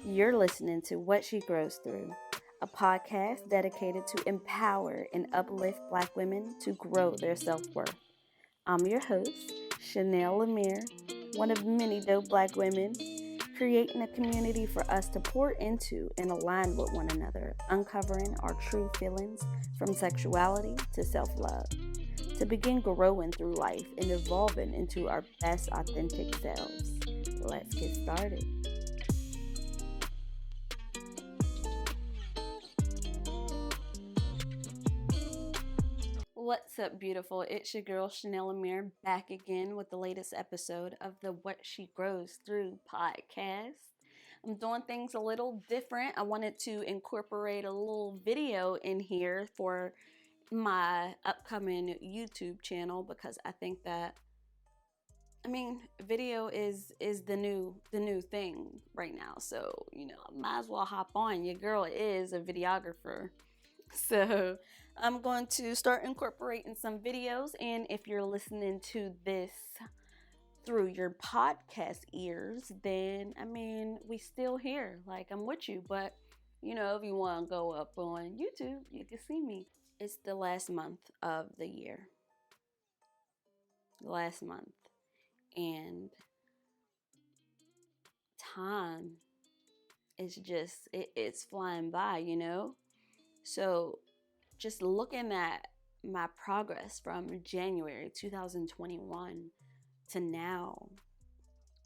You're listening to What She Grows Through, a podcast dedicated to empower and uplift Black women to grow their self-worth. I'm your host, Chanel Lemire, one of many dope Black women, creating a community for us to pour into and align with one another, uncovering our true feelings from sexuality to self-love, to begin growing through life and evolving into our best authentic selves. Let's get started. What's up, beautiful? It's your girl, Chanel Lemire, back again with the latest episode of the What She Grows Through podcast. I'm doing things a little different. I wanted to incorporate a little video in here for my upcoming YouTube channel because I think that video is the new thing right now. So, I might as well hop on. Your girl is a videographer. So I'm going to start incorporating some videos. And if you're listening to this through your podcast ears, then we still here. Like, I'm with you. But if you want to go up on YouTube, you can see me. It's the last month of the year. Last month. And time is just it's flying by, So just looking at my progress from January 2021 to now,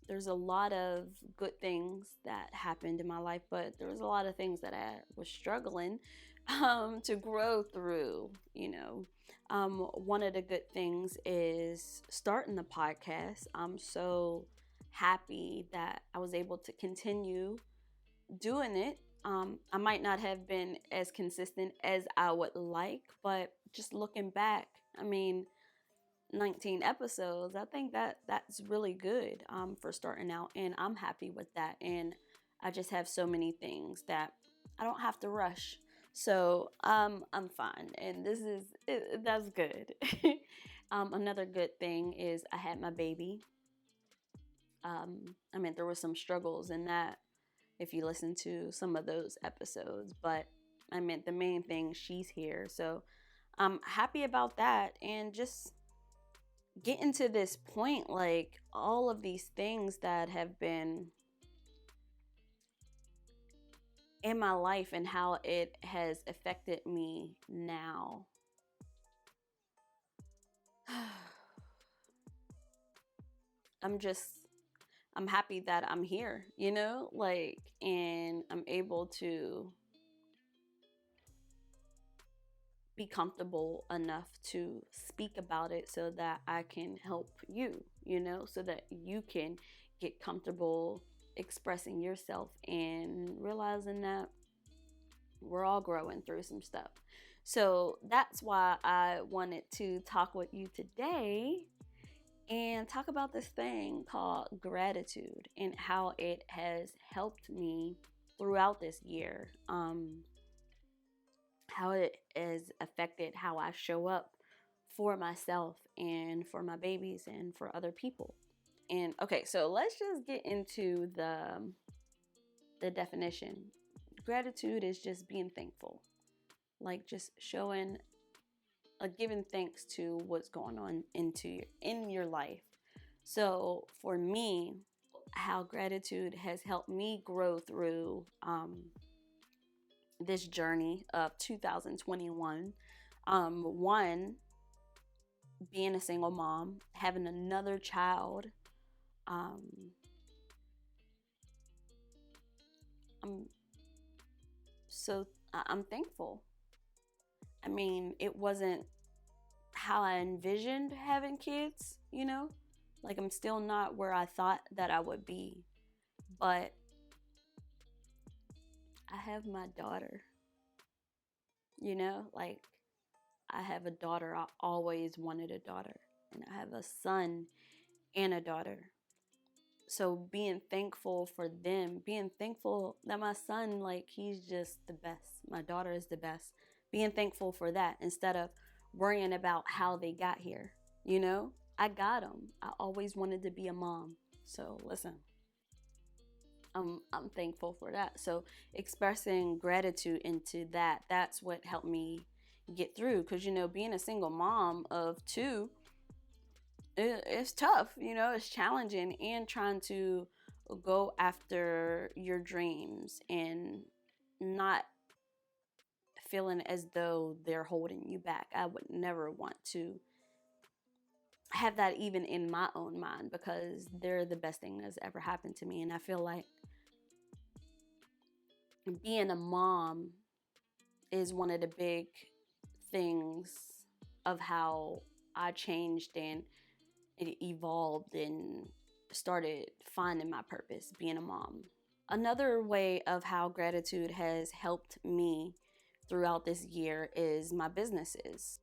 there's a lot of good things that happened in my life, but there was a lot of things that I was struggling to grow through, One of the good things is starting the podcast. I'm so happy that I was able to continue doing it. I might not have been as consistent as I would like, but just looking back, 19 episodes, I think that's really good for starting out, and I'm happy with that. And I just have so many things that I don't have to rush, so I'm fine, and that's good. Another good thing is I had my baby. There were some struggles in that if you listen to some of those episodes, but the main thing, she's here. So I'm happy about that. And just getting to this point, like all of these things that have been in my life and how it has affected me now. I'm happy that I'm here, and I'm able to be comfortable enough to speak about it so that I can help you, so that you can get comfortable expressing yourself and realizing that we're all growing through some stuff. So that's why I wanted to talk with you today and talk about this thing called gratitude and how it has helped me throughout this year. How it has affected how I show up for myself and for my babies and for other people. And okay, so let's just get into the definition. Gratitude is just being thankful, like just showing, giving thanks to what's going on in your life. So for me, how gratitude has helped me grow through this journey of 2021. One, being a single mom, having another child. I'm thankful. It wasn't how I envisioned having kids, Like, I'm still not where I thought that I would be, but I have my daughter, Like, I have a daughter. I always wanted a daughter, and I have a son and a daughter. So being thankful for them, being thankful that my son, like, he's just the best. My daughter is the best. Being thankful for that instead of worrying about how they got here, I got them. I always wanted to be a mom. So listen, I'm thankful for that. So expressing gratitude into that, that's what helped me get through. Because being a single mom of two, it's tough. It's challenging, and trying to go after your dreams and not feeling as though they're holding you back. I would never want to have that even in my own mind, because they're the best thing that's ever happened to me. And I feel like being a mom is one of the big things of how I changed and it evolved and started finding my purpose, being a mom. Another way of how gratitude has helped me throughout this year is my businesses.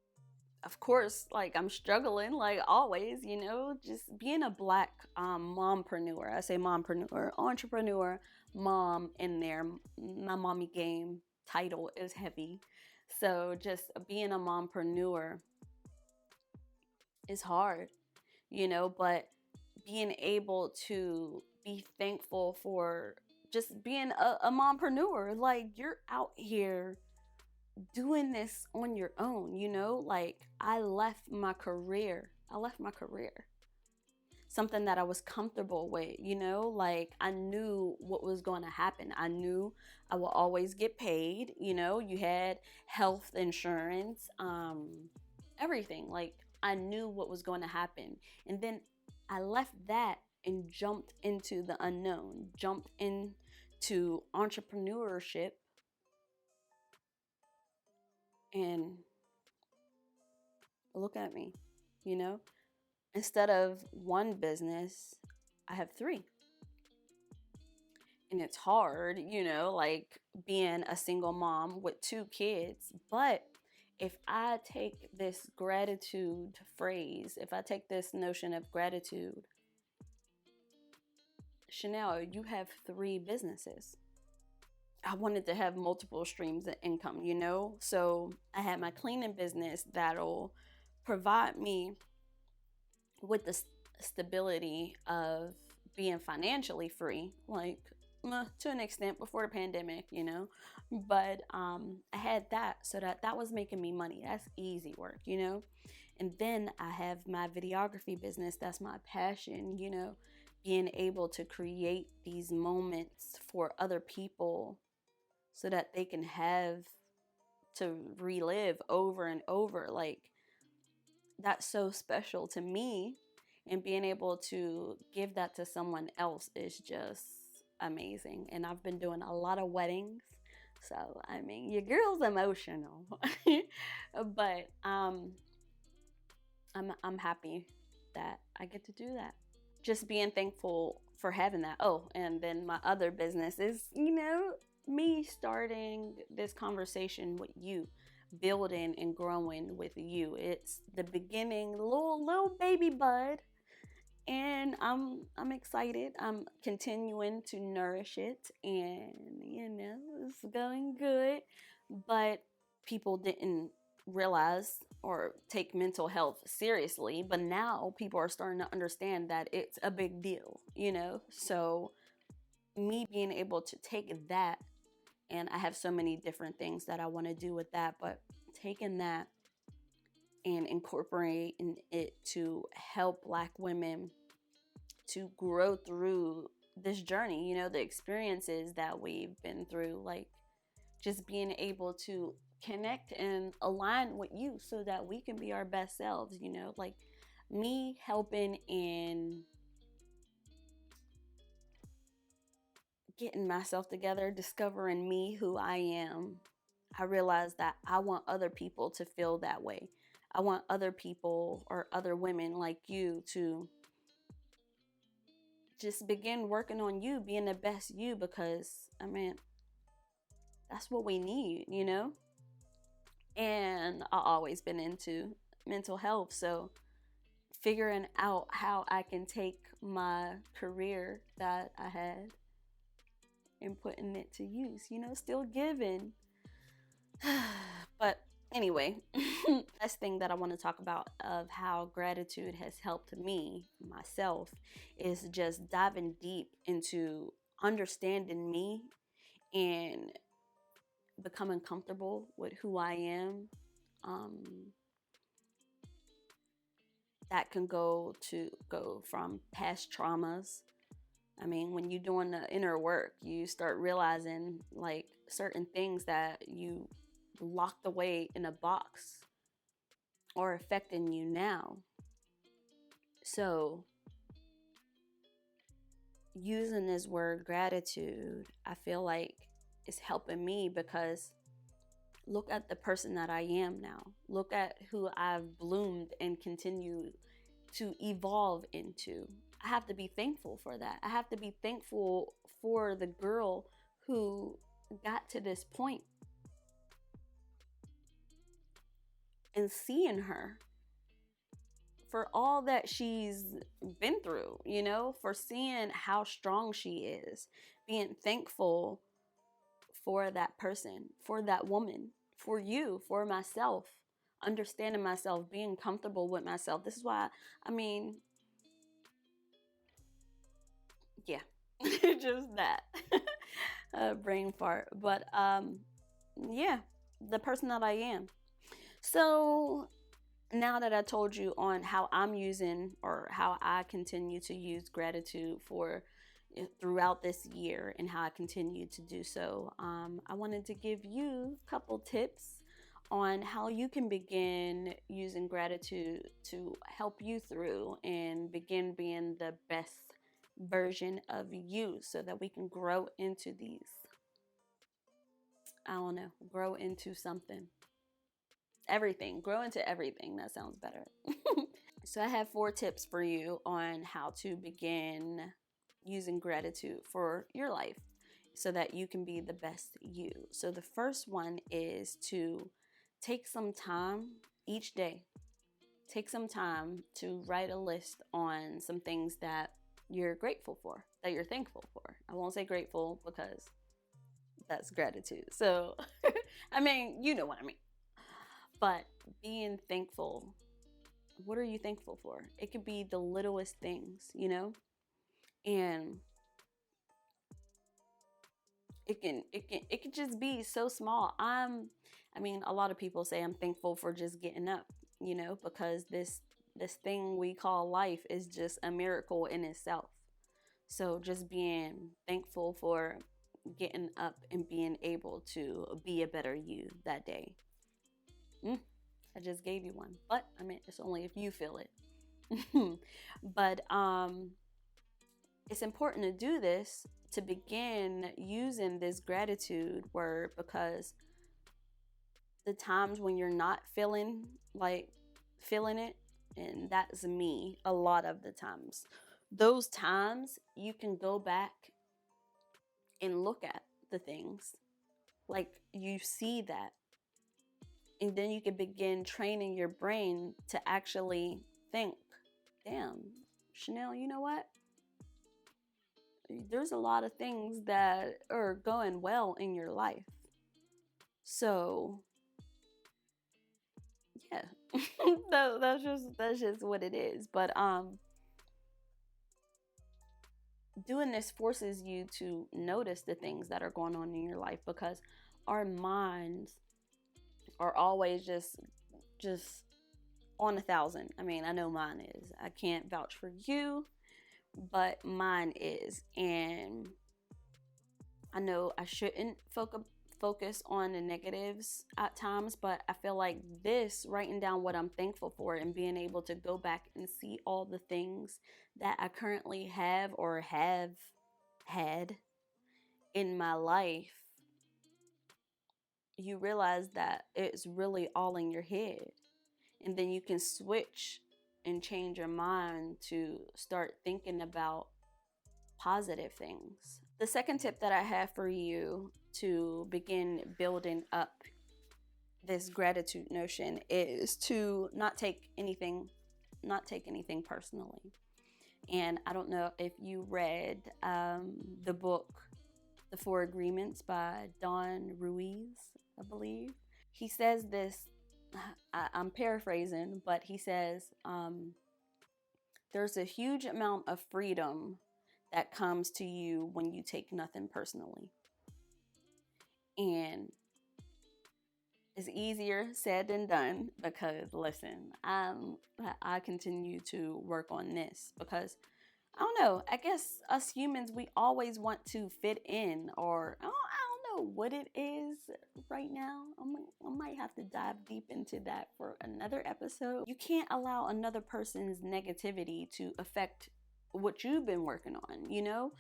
Of course, like, I'm struggling, like always, just being a Black mompreneur. I say mompreneur, entrepreneur, mom in there. My mommy game title is heavy. So just being a mompreneur is hard, but being able to be thankful for just being a mompreneur. Like, you're out here doing this on your own, like, I left my career. Something that I was comfortable with, like, I knew what was going to happen. I knew I will always get paid. You had health insurance, everything. Like, I knew what was going to happen. And then I left that and jumped into the unknown, jumped into entrepreneurship. And look at me, instead of one business, I have three. And it's hard, like being a single mom with two kids. But if I take this gratitude phrase, if I take this notion of gratitude, Chanel, you have three businesses. I wanted to have multiple streams of income, So I had my cleaning business that'll provide me with the stability of being financially free, like, to an extent before the pandemic, But I had that, so that was making me money. That's easy work, And then I have my videography business. That's my passion, being able to create these moments for other people so that they can have to relive over and over. Like, that's so special to me, and being able to give that to someone else is just amazing. And I've been doing a lot of weddings, so your girl's emotional. But I'm happy that I get to do that. Just being thankful for having that. Oh, and then my other business is, me starting this conversation with you, building and growing with you. It's the beginning, little baby bud, and I'm excited. I'm continuing to nourish it, and it's going good. But people didn't realize or take mental health seriously, but now people are starting to understand that it's a big deal, So me being able to take that, and I have so many different things that I want to do with that, but taking that and incorporating it to help Black women to grow through this journey, the experiences that we've been through, like, just being able to connect and align with you so that we can be our best selves, like me helping in getting myself together, discovering me, who I am. I realized that I want other people to feel that way. I want other people or other women like you to just begin working on you, being the best you, because that's what we need, And I've always been into mental health, so figuring out how I can take my career that I had and putting it to use, still giving. But anyway, last thing that I want to talk about of how gratitude has helped me, myself, is just diving deep into understanding me and becoming comfortable with who I am. Um, that can go from past traumas. I mean, when you're doing the inner work, you start realizing like certain things that you locked away in a box are affecting you now. So, using this word gratitude, I feel like it's helping me because look at the person that I am now. Look at who I've bloomed and continue to evolve into. I have to be thankful for that. I have to be thankful for the girl who got to this point and seeing her for all that she's been through, for seeing how strong she is, being thankful for that person, for that woman, for you, for myself, understanding myself, being comfortable with myself. This is why, I mean, yeah, just that brain fart. But yeah, the person that I am. So now that I told you on how I'm using or how I continue to use gratitude for throughout this year and how I continue to do so, I wanted to give you a couple tips on how you can begin using gratitude to help you through and begin being the best version of you so that we can grow into these. I don't know, grow into something. Everything, grow into everything. That sounds better. So I have 4 tips for you on how to begin using gratitude for your life so that you can be the best you. So the first one is to take some time each day. Take some time to write a list on some things that you're grateful for, that you're thankful for. I won't say grateful because that's gratitude. So, I mean, you know what I mean. But being thankful, what are you thankful for? It could be the littlest things, and it could just be so small. I mean, a lot of people say I'm thankful for just getting up, because this thing we call life is just a miracle in itself. So just being thankful for getting up and being able to be a better you that day. I just gave you one, but I mean, it's only if you feel it. But it's important to do this to begin using this gratitude word, because the times when you're not feeling it, and that's me a lot of the times, those times you can go back and look at the things, like you see that, and then you can begin training your brain to actually think, damn, Chanel, you know what? There's a lot of things that are going well in your life. So, yeah, that's just what it is. But doing this forces you to notice the things that are going on in your life, because our minds are always just on 1,000. I mean, I know mine is. I can't vouch for you, but mine is. And I know I shouldn't focus on the negatives at times, but I feel like this, writing down what I'm thankful for and being able to go back and see all the things that I currently have or have had in my life, you realize that it's really all in your head. And then you can switch and change your mind to start thinking about positive things. The second tip that I have for you to begin building up this gratitude notion is to not take anything personally. And I don't know if you read the book The 4 Agreements by Don Ruiz, I believe. He says this, I'm paraphrasing, but he says, there's a huge amount of freedom that comes to you when you take nothing personally. And it's easier said than done because, listen, I continue to work on this because I don't know. I guess us humans, we always want to fit in, or I don't know what it is right now. I might have to dive deep into that for another episode. You can't allow another person's negativity to affect what you've been working on,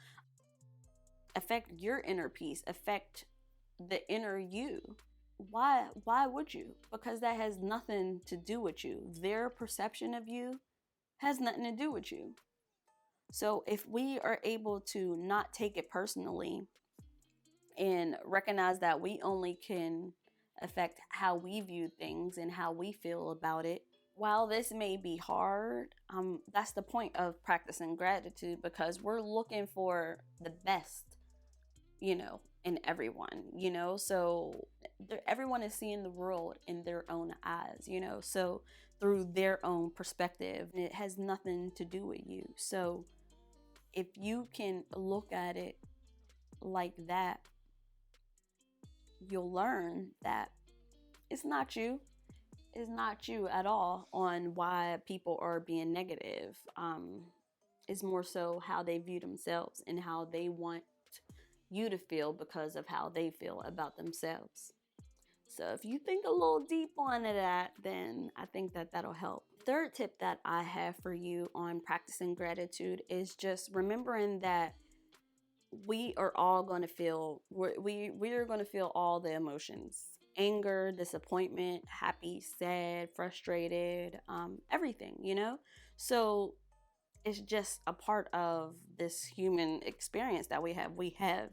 affect your inner peace, affect the inner you. Why would you? Because that has nothing to do with you. Their perception of you has nothing to do with you. So if we are able to not take it personally and recognize that we only can affect how we view things and how we feel about it, while this may be hard, that's the point of practicing gratitude, because we're looking for the best, in everyone, so everyone is seeing the world in their own eyes, so through their own perspective, and it has nothing to do with you. So if you can look at it like that, you'll learn that it's not you. It's not you at all on why people are being negative. It's more so how they view themselves and how they want you to feel because of how they feel about themselves. So if you think a little deep on that, then I think that that'll help. Third tip that I have for you on practicing gratitude is just remembering that we are all going to feel, we're going to feel all the emotions: anger, disappointment, happy, sad, frustrated, everything, So it's just a part of this human experience that we have. We have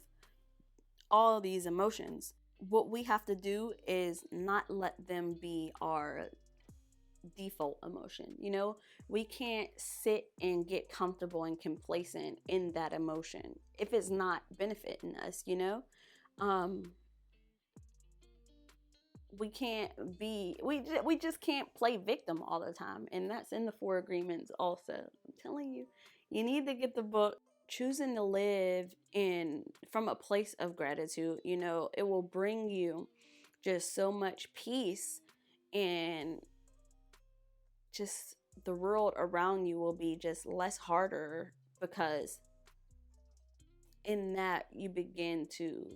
all these emotions. What we have to do is not let them be our default emotion. We can't sit and get comfortable and complacent in that emotion if it's not benefiting us. We can't be, we just can't play victim all the time, and that's in the Four Agreements also. I'm telling you, you need to get the book. Choosing to live in from a place of gratitude, it will bring you just so much peace, and just the world around you will be just less harder, because in that you begin to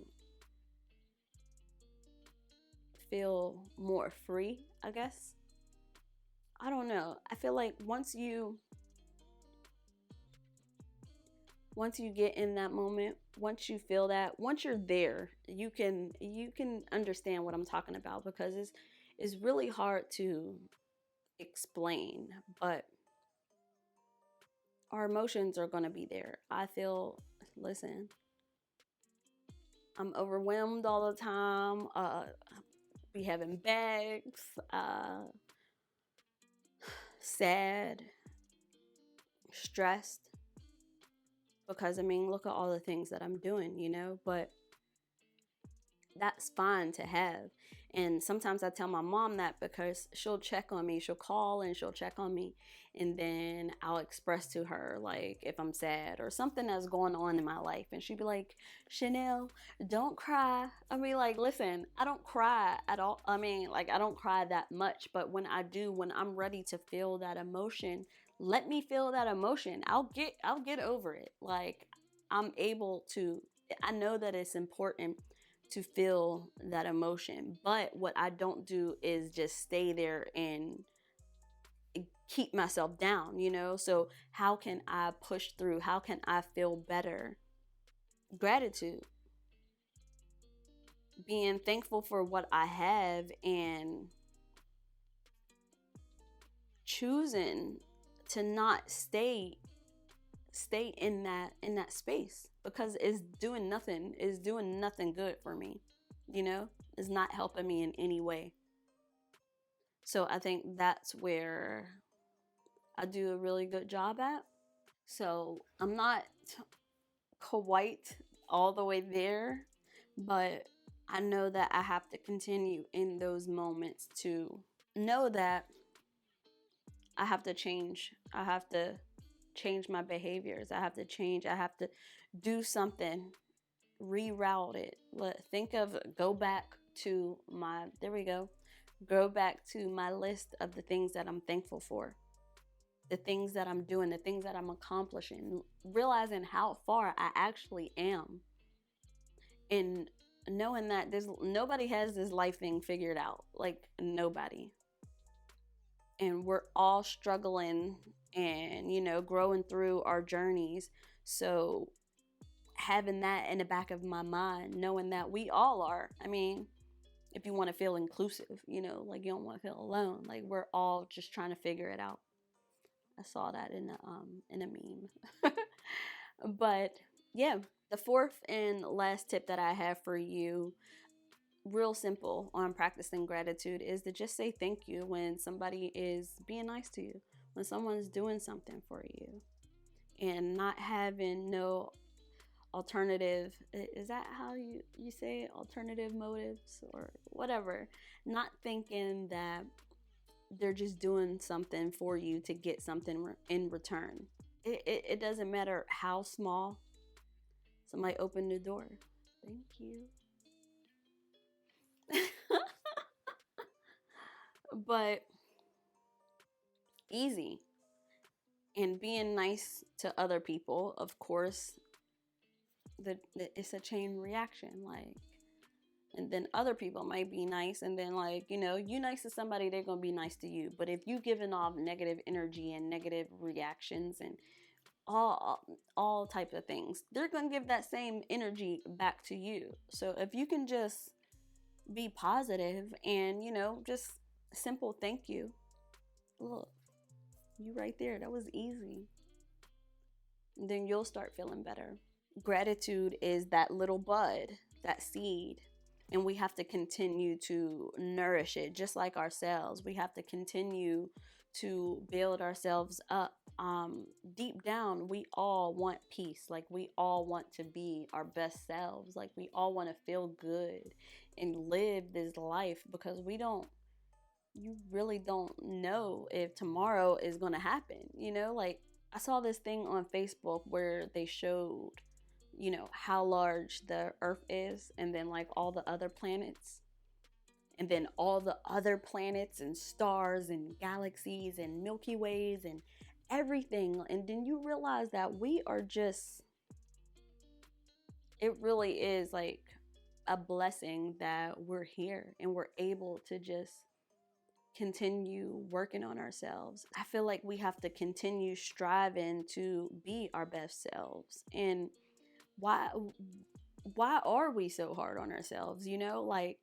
feel more free, I guess. I don't know. I feel like once you get in that moment, once you feel that, once you're there, you can understand what I'm talking about, because it's really hard to explain, but our emotions are going to be there. Listen, I'm overwhelmed all the time. Be having bags, sad, stressed, because look at all the things that I'm doing, but that's fine to have. And sometimes I tell my mom that, because she'll check on me. She'll call and she'll check on me. And then I'll express to her, like, if I'm sad or something that's going on in my life. And she'd be like, Chanel, don't cry. Like, listen, I don't cry at all. I don't cry that much. But when I do, when I'm ready to feel that emotion, let me feel that emotion. I'll get over it. Like, I know that it's important to feel that emotion, but what I don't do is just stay there and keep myself down, so how can I push through? How can I feel better? Gratitude, being thankful for what I have, and choosing to not stay in that space, because it's doing nothing good for me. It's not helping me in any way. So I think that's where I do a really good job at. So I'm not quite all the way there, but I know that I have to continue in those moments to know that I have to change. I have to change my behaviors. I have to change. I have to do something, reroute it. Think of, go back to my, there we go. Go back to my list of the things that I'm thankful for, the things that I'm doing, the things that I'm accomplishing, realizing how far I actually am, and knowing that there's nobody has this life thing figured out, like nobody. And we're all struggling and, growing through our journeys. So having that in the back of my mind, knowing that we all are, I mean, if you want to feel inclusive, like you don't want to feel alone, like we're all just trying to figure it out. I saw that in a meme. But yeah, the fourth and last tip that I have for you, real simple, on practicing gratitude, is to just say thank you when somebody is being nice to you, when someone's doing something for you, and not having no alternative, is that how you say it? Alternative motives or whatever. Not thinking that they're just doing something for you to get something in return. It doesn't matter how small. Somebody open the door. Thank you. But easy. And being nice to other people, of course, it's a chain reaction. Like, and then other people might be nice, and then, like, you nice to somebody, they're gonna be nice to you. But if you giving off negative energy and negative reactions and all types of things, they're gonna give that same energy back to you. So if you can just be positive and, just simple thank you. Look, you right there. That was easy. And then you'll start feeling better. Gratitude is that little bud, that seed, and we have to continue to nourish it, just like ourselves. We have to continue to build ourselves up. Deep down, we all want peace. Like, we all want to be our best selves. Like, we all want to feel good and live this life, because you really don't know if tomorrow is going to happen. Like, I saw this thing on Facebook where they showed, how large the Earth is, and then like all the other planets, and then all the other planets and stars and galaxies and Milky Ways and everything. And then you realize that we are just, it really is like a blessing that we're here and we're able to just continue working on ourselves. I feel like we have to continue striving to be our best selves. And why are we so hard on ourselves? Like,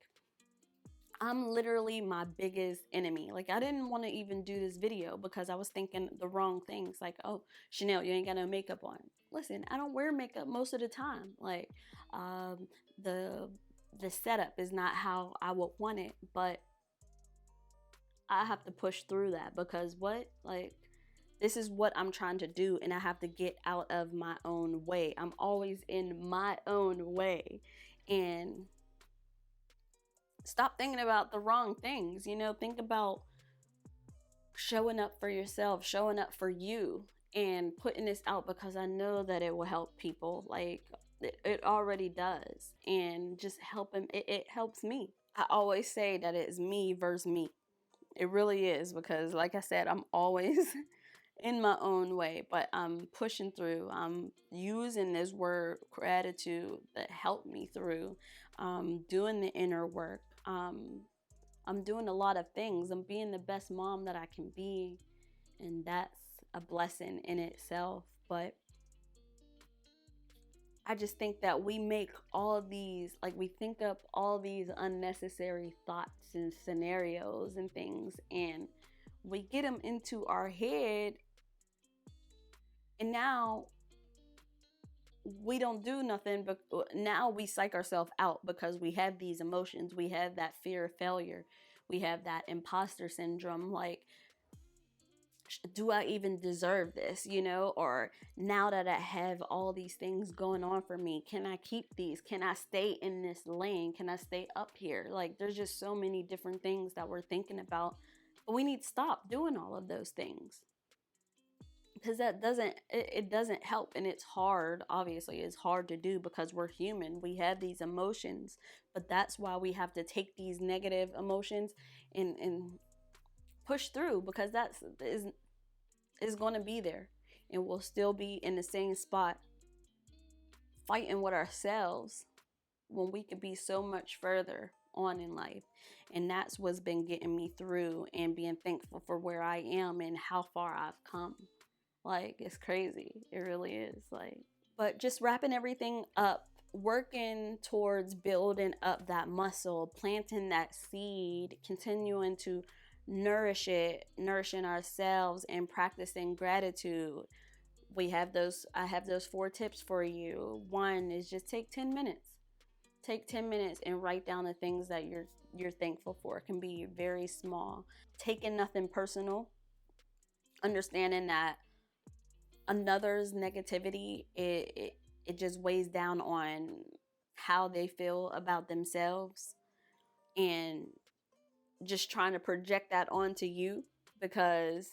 I'm literally my biggest enemy. Like, I didn't want to even do this video because I was thinking the wrong things. Like, oh, Chanel, you ain't got no makeup on. Listen, I don't wear makeup most of the time. Like, the setup is not how I would want it, but I have to push through that, because this is what I'm trying to do, and I have to get out of my own way. I'm always in my own way, and stop thinking about the wrong things. Think about showing up for yourself, showing up for you, and putting this out, because I know that it will help people. Like, it already does. And just helping, it helps me. I always say that it's me versus me. It really is, because like I said, I'm always in my own way, but I'm pushing through. I'm using this word gratitude that helped me through, doing the inner work. I'm doing a lot of things. I'm being the best mom that I can be, and that's a blessing in itself. But I just think that we make all these, like, we think up all these unnecessary thoughts and scenarios and things, and we get them into our head, and now we don't do nothing, but now we psych ourselves out because we have these emotions. We have that fear of failure. We have that imposter syndrome. Like, do I even deserve this? Or now that I have all these things going on for me, can I keep these? Can I stay in this lane? Can I stay up here? Like, there's just so many different things that we're thinking about, but we need to stop doing all of those things, because it doesn't help, and it's hard. Obviously it's hard to do because we're human, we have these emotions, but that's why we have to take these negative emotions and push through, because that's is going to be there, and we'll still be in the same spot fighting with ourselves when we could be so much further on in life. And that's what's been getting me through and being thankful for where I am and how far I've come. Like, it's crazy. It really is. Like, but just wrapping everything up, working towards building up that muscle, planting that seed, continuing to nourish it, nourishing ourselves, and practicing gratitude. I have those 4 tips for you. One is just take 10 minutes. Take 10 minutes and write down the things that you're thankful for. It can be very small. Taking nothing personal. Understanding that another's negativity, it just weighs down on how they feel about themselves, and just trying to project that onto you, because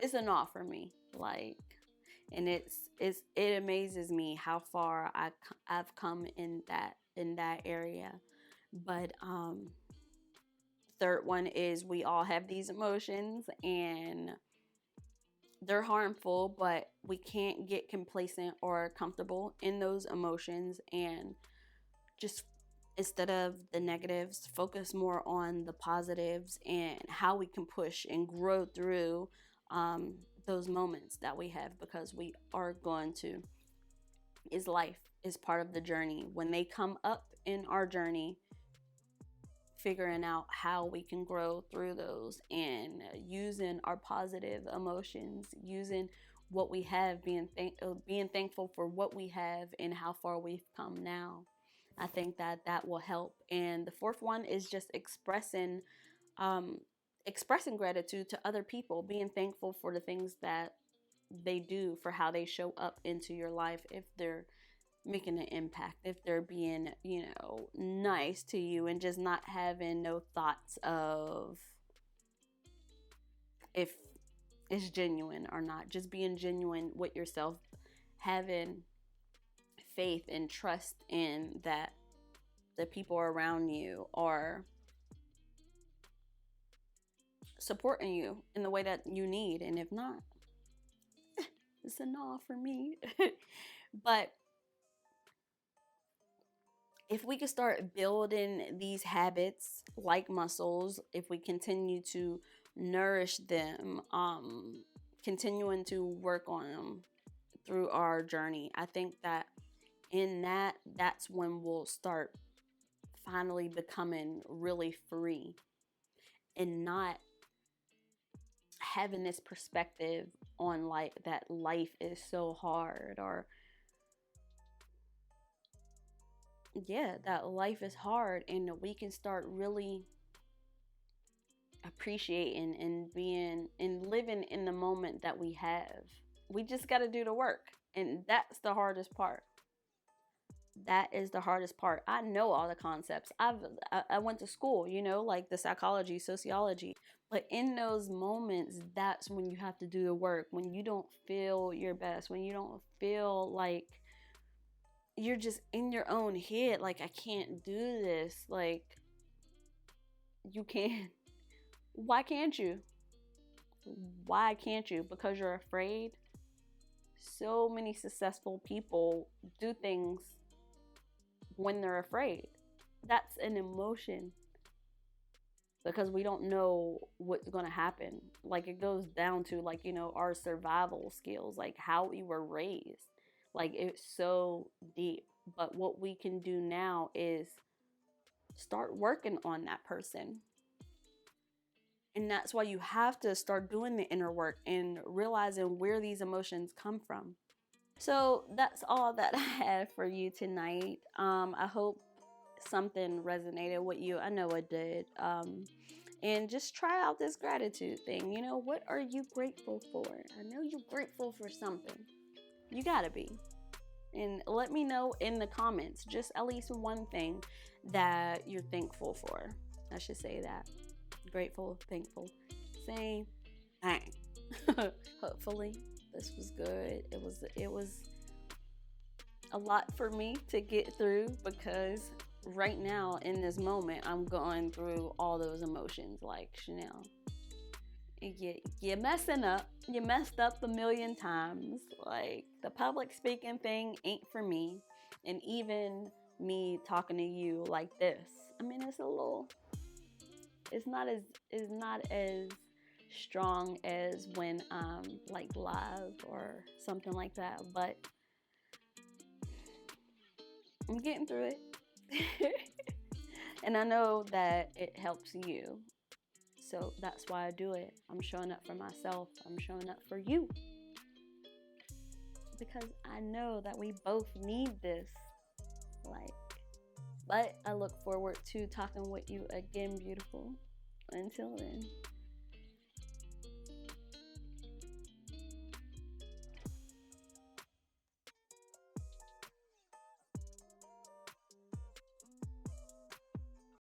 it's a no for me. Like, and it amazes me how far I've come in that area. But third one is, we all have these emotions and they're harmful, but we can't get complacent or comfortable in those emotions, and just, instead of the negatives, focus more on the positives and how we can push and grow through those moments that we have, because we are going to, is life is part of the journey. When they come up in our journey, figuring out how we can grow through those, and using our positive emotions, using what we have, being thankful for what we have and how far we've come now. I think that will help. And the fourth one is just expressing gratitude to other people, being thankful for the things that they do, for how they show up into your life, if they're making an impact, if they're being, nice to you, and just not having no thoughts of if it's genuine or not. Just being genuine with yourself, having faith and trust in that the people around you are supporting you in the way that you need. And if not, it's a no for me. But if we could start building these habits like muscles, if we continue to nourish them, continuing to work on them through our journey, I think that that's when we'll start finally becoming really free, and not having this perspective on life that life is so hard, or that life is hard, and we can start really appreciating and being and living in the moment that we have. We just got to do the work, and that's the hardest part. That is the hardest part. I know all the concepts. I went to school, like the psychology, sociology. But in those moments, that's when you have to do the work. When you don't feel your best, when you don't feel like you're just in your own head, like, I can't do this. Like, you can. Why can't you? Why can't you? Because you're afraid. So many successful people do things when they're afraid. That's an emotion, because we don't know what's going to happen. Like, it goes down to, like, our survival skills, like how we were raised. Like, it's so deep. But what we can do now is start working on that person. And that's why you have to start doing the inner work and realizing where these emotions come from. So that's all that I have for you tonight. I hope something resonated with you. I know it did. And just try out this gratitude thing. What are you grateful for? I know you're grateful for something. You gotta be. And let me know in the comments just at least one thing that you're thankful for. I should say that. Grateful, thankful, same thing. Hopefully, this was good. It was a lot for me to get through because right now in this moment I'm going through all those emotions like Chanel. You're messing up. You messed up a million times. Like the public speaking thing ain't for me. And even me talking to you like this. I mean it's a little it's not as strong as when like live or something like that, but I'm getting through it. And I know that it helps you. So that's why I do it. I'm showing up for myself. I'm showing up for you. Because I know that we both need this. Like, but I look forward to talking with you again, beautiful. Until then.